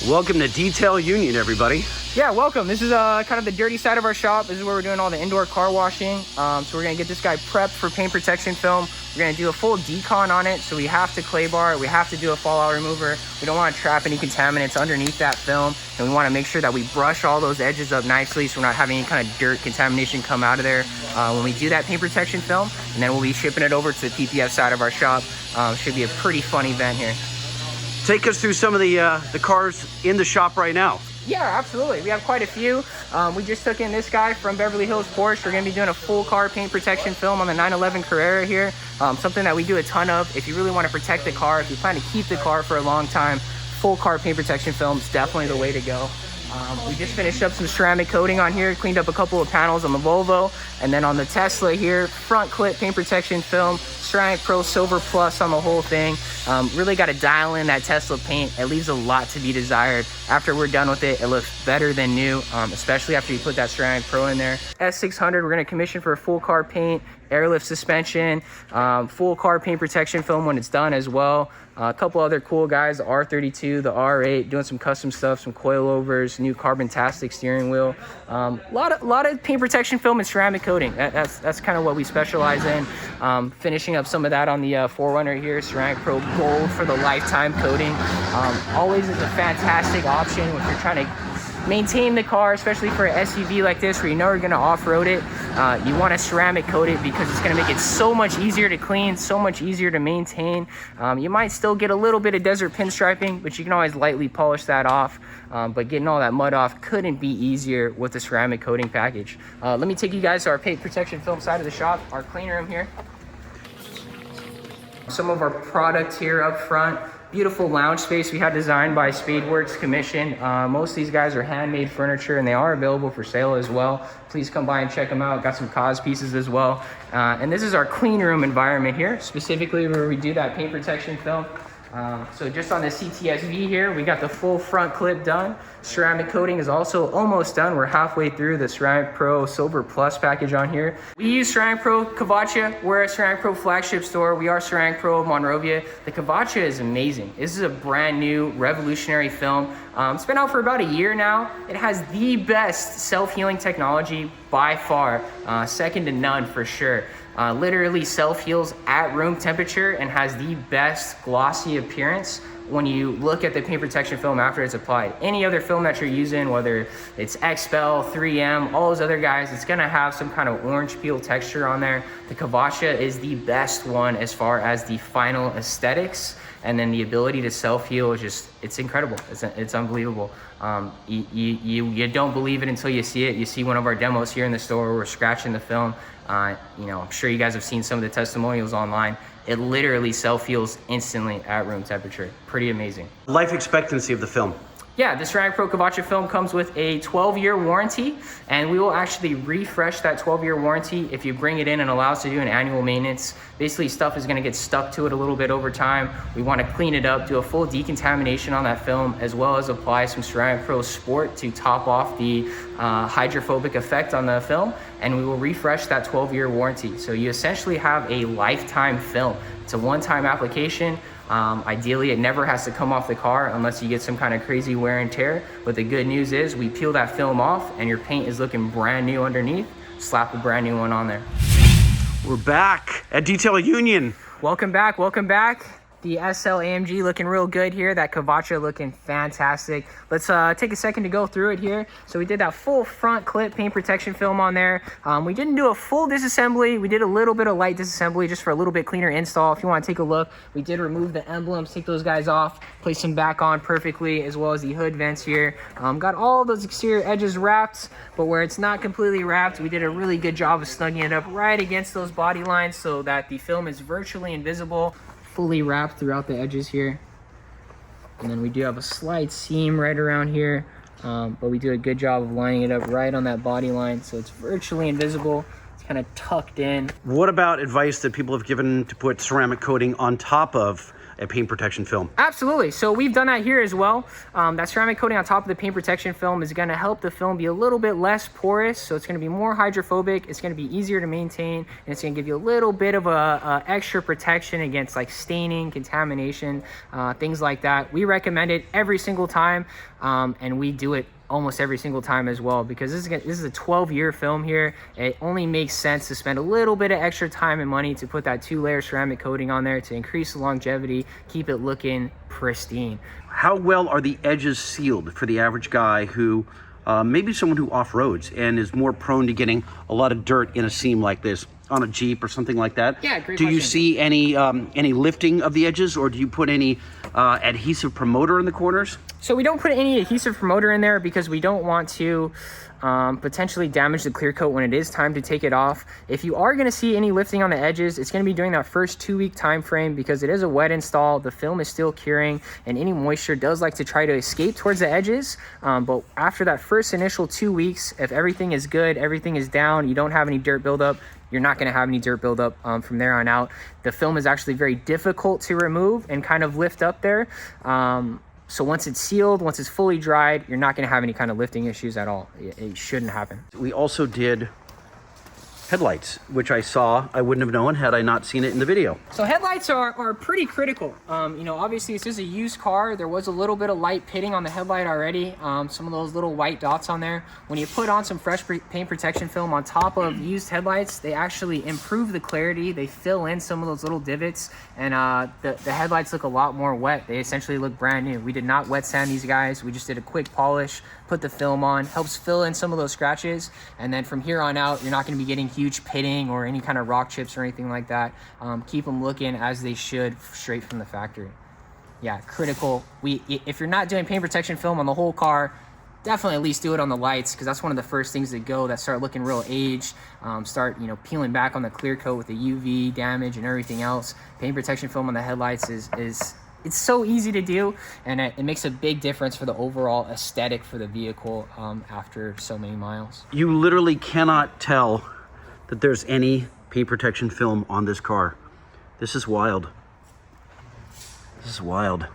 Welcome to Detail Union, everybody. Yeah, welcome. This is kind of the dirty side of our shop. This is where we're doing all the indoor car washing. So we're gonna get this guy prepped for paint protection film. We're gonna do a full decon on it. So we have to clay bar it. We have to do a fallout remover. We don't wanna trap any contaminants underneath that film. And we wanna make sure that we brush all those edges up nicely so we're not having any kind of dirt contamination come out of there when we do that paint protection film. And then we'll be shipping it over to the PPF side of our shop. Should be a pretty fun event here. Take us through some of the cars in the shop right now. Yeah, absolutely. We have quite a few. We just took in this guy from Beverly Hills Porsche. We're going to be doing a full car paint protection film on the 911 Carrera here. Something that we do a ton of. If you really want to protect the car, if you plan to keep the car for a long time, full car paint protection film is definitely the way to go. We just finished up some ceramic coating on here, cleaned up a couple of panels on the Volvo, and then on the Tesla here, front clip paint protection film, Ceramic Pro Silver Plus on the whole thing. Really got to dial in that Tesla paint. It leaves a lot to be desired. After we're done with it, it looks better than new, especially after you put that Ceramic Pro in there. S600, we're going to commission for a full car paint, airlift suspension, full car paint protection film when it's done as well. A couple other cool guys, the R32, the R8, doing some custom stuff, some coilovers, new carbon-tastic steering wheel. Lot of paint protection film and ceramic coating. That's kind of what we specialize in. Finishing up some of that on the 4Runner here, Ceramic Pro Gold for the lifetime coating. Always is a fantastic option if you're trying to maintain the car, especially for an SUV like this where you know you're going to off-road it. You want to ceramic coat it because it's going to make it so much easier to clean, so much easier to maintain. You might still get a little bit of desert pinstriping, but you can always lightly polish that off. But getting all that mud off couldn't be easier with the ceramic coating package. Let me take you guys to our paint protection film side of the shop, our clean room here. Some of our products here up front. Beautiful lounge space we had designed by Spadeworks Commission. Most of these guys are handmade furniture and they are available for sale as well. Please come by and check them out. Got some cause pieces as well. And this is our clean room environment here, specifically where we do that paint protection film. So just on the CTSV here, we got the full front clip done. Ceramic coating is also almost done. We're halfway through the Ceramic Pro Silver Plus package on here. We use Ceramic Pro Kavacha. We're a Ceramic Pro flagship store. We are Ceramic Pro Monrovia. The Kavacha is amazing. This is a brand new revolutionary film. It's been out for about a year now. It has the best self-healing technology by far, second to none for sure. Literally self-heals at room temperature and has the best glossy appearance when you look at the paint protection film after it's applied. Any other film that you're using, whether it's XPEL, 3M, all those other guys, it's gonna have some kind of orange peel texture on there. The Kavacha is the best one as far as the final aesthetics, and then the ability to self-heal is just, it's incredible. It's unbelievable. You don't believe it until you see it. You see one of our demos here in the store where we're scratching the film. You know, I'm sure you guys have seen some of the testimonials online. It literally self-heals instantly at room temperature. Pretty amazing. Life expectancy of the film. Yeah, the Ceramic Pro Kavacha film comes with a 12-year warranty, and we will actually refresh that 12-year warranty if you bring it in and allow us to do an annual maintenance. Basically, stuff is gonna get stuck to it a little bit over time. We wanna clean it up, do a full decontamination on that film, as well as apply some Ceramic Pro Sport to top off the hydrophobic effect on the film, and we will refresh that 12-year warranty. So you essentially have a lifetime film. It's a one-time application. Ideally, it never has to come off the car unless you get some kind of crazy wear and tear. But the good news is we peel that film off and your paint is looking brand new underneath. Slap a brand new one on there. We're back at Detail Union. Welcome back, welcome back. The SL AMG looking real good here. That Kavacha looking fantastic. Let's take a second to go through it here. So we did that full front clip paint protection film on there. We didn't do a full disassembly. We did a little bit of light disassembly just for a little bit cleaner install. If you want to take a look, we did remove the emblems, take those guys off, place them back on perfectly, as well as the hood vents here. Got all those exterior edges wrapped, but where it's not completely wrapped, we did a really good job of snugging it up right against those body lines so that the film is virtually invisible. Fully wrapped throughout the edges here, and then we do have a slight seam right around here, but we do a good job of lining it up right on that body line so it's virtually invisible. It's kind of tucked in. What about advice that people have given to put ceramic coating on top of a paint protection film? Absolutely. So we've done that here as well. That ceramic coating on top of the paint protection film is going to help the film be a little bit less porous. So it's going to be more hydrophobic. It's going to be easier to maintain, and it's going to give you a little bit of a extra protection against like staining, contamination, things like that. We recommend it every single time, and we do it almost every single time as well, because this is a 12-year film here. It only makes sense to spend a little bit of extra time and money to put that 2-layer ceramic coating on there to increase the longevity, keep it looking pristine. How well are the edges sealed for the average guy who maybe someone who off-roads and is more prone to getting a lot of dirt in a seam like this on a Jeep or something like that? Yeah, great Do you question. see any lifting of the edges, or do you put any adhesive promoter in the corners? So we don't put any adhesive promoter in there because we don't want to potentially damage the clear coat when it is time to take it off. If you are going to see any lifting on the edges, it's going to be during that first 2-week time frame, because it is a wet install. The film is still curing, and any moisture does like to try to escape towards the edges. But after that first initial 2 weeks, if everything is good, everything is down, you don't have any dirt buildup, you're not going to have any dirt buildup from there on out. The film is actually very difficult to remove and kind of lift up there. So once it's sealed, once it's fully dried, you're not going to have any kind of lifting issues at all. It shouldn't happen. We also did headlights, which I wouldn't have known had I not seen it in the video. So headlights are pretty critical. Obviously this is a used car. There was a little bit of light pitting on the headlight already. Some of those little white dots on there. When you put on some fresh paint protection film on top of used headlights, they actually improve the clarity. They fill in some of those little divots, and the headlights look a lot more wet. They essentially look brand new. We did not wet sand these guys. We just did a quick polish, put the film on, helps fill in some of those scratches, and then from here on out, you're not going to be getting huge pitting or any kind of rock chips or anything like that. Keep them looking as they should, straight from the factory. Yeah, critical. If you're not doing paint protection film on the whole car, definitely at least do it on the lights, because that's one of the first things that go that start looking real aged, start peeling back on the clear coat with the UV damage and everything else. Paint protection film on the headlights is it's so easy to do, and it makes a big difference for the overall aesthetic for the vehicle after so many miles. You literally cannot tell that there's any paint protection film on this car. This is wild. This is wild.